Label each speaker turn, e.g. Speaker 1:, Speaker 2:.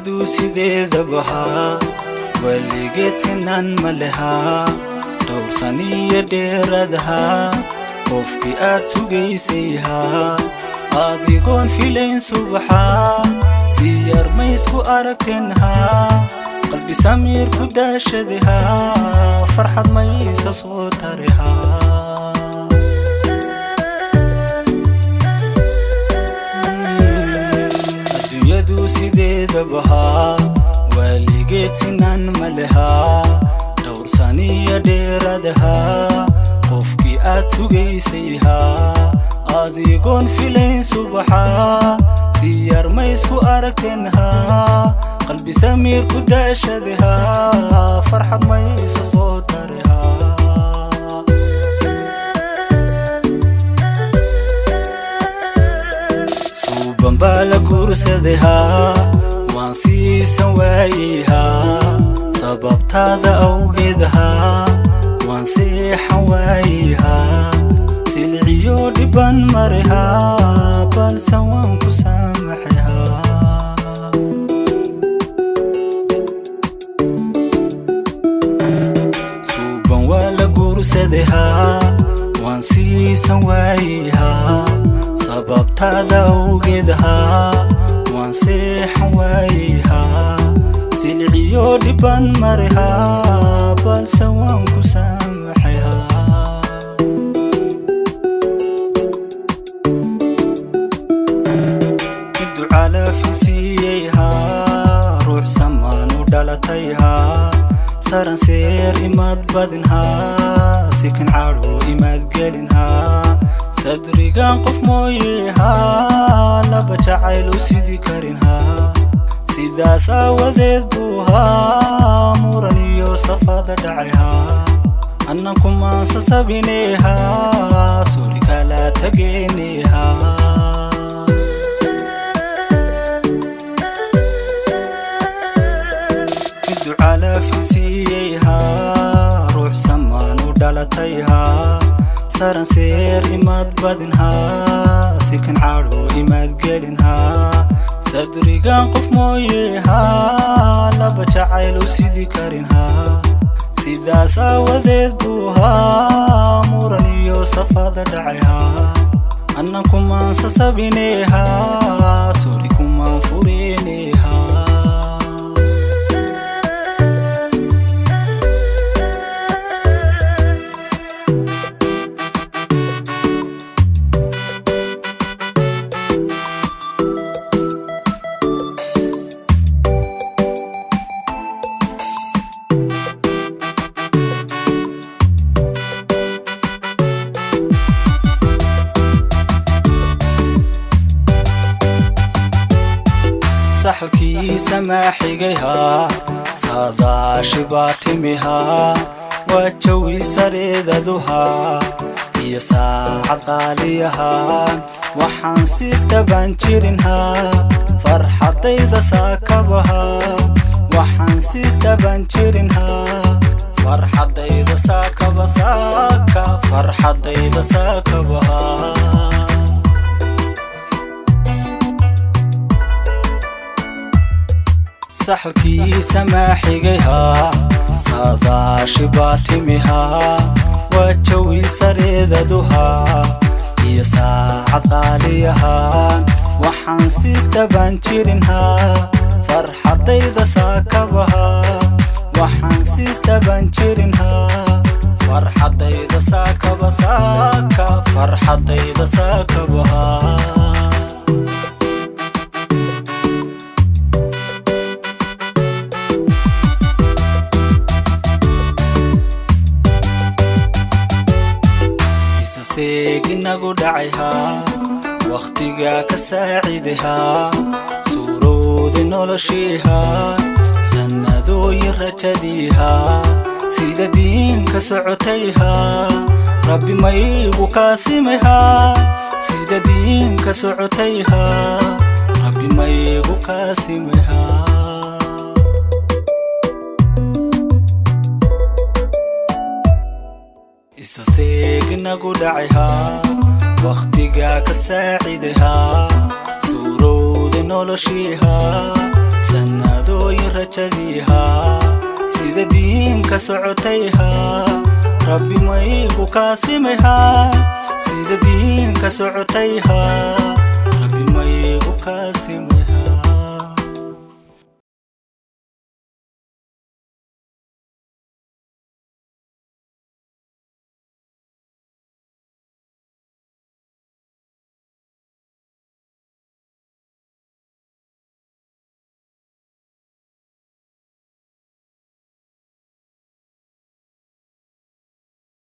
Speaker 1: adduunyadu sideedaba weligeed sinan ma laha dhowrsan iyo dheeradaha qofkii aad sugaysay adigoon filayn subaxa si yar ma isku aragteen qalbi samiir ku daashadaha farxad ma isa soo tareha adduunyadu sideedaba weligeed sinan ma laha dhowrsan iyo dheeradaha qofkii aad sugaysay adigoon filayn subaxa si yar ma isku aragteen qalbi samiir ku daashadaha farxad ma isa soo tareha suuban baa la guursadaha waan siisan waayaha sababtaada awgeedaha waan seexan waayaha silciyo dhiban mareha balse waan ku saamaxaha suuban waa la guursadaha waan siisan waayaha sababtaada awgeedaha waan seexan waayaha silciyo dhiban mareha balse waan ku saamaxaha على فيسيها روح سمان ودلتيها سرن سير إماد بدنها سكن عارو إماد قلنها صدري قف مويها لبجا عيلو سيدي كارنها سيدا ساوذيت بوها مورانيو صفاد دعيها أنكم ما سسبينيها سوريك لا تقينيها على فيسيها روح سمان ودلتيها سرن سير إماد بدنها سكن عارو إماد قلنها صدري قف مويها لبجا عيلو سيدي كارنها سيدا ساوذيت بوها مورانيو صفاد دعيها أنكم ما سسبينيها سوريكم ما فورينيها saxalkii samaaxigayha saadaashii baa timiha waa jawi sareedaduha iyo saacad qaaliyaha waxaan siistaban jirinha farxadayda saakabaha waxaan siistaban jirinha farxadayda saakaba saaka farxadayda saakabaha saxalkii samaaxigayha saadaashii baa timiha waa jawi sareedaduha iyo saacad qaaliyaha waxaan siistaban jirinha farxadayda saakabaha waxaan siistaban jirinha farxadayda saakaba saaka farxadayda saakabaha seeginagu dhacayha waqtiga ka saacidaha suuroodi noloshiha sanadooyin rajadiha sida diinka socotayha rabbi maygu kaasimayha sida diinka socotayha rabbi maygu kaasimayha isa seeginagu dhacayha waqtiga ka saacidaha suuroodi noloshiha jannadooyin rajadiihaa sida diinka socotayhaa rabbi maygu kaasimayhaa sida diinka socotayhaa rabbi maygu kaasimayhaa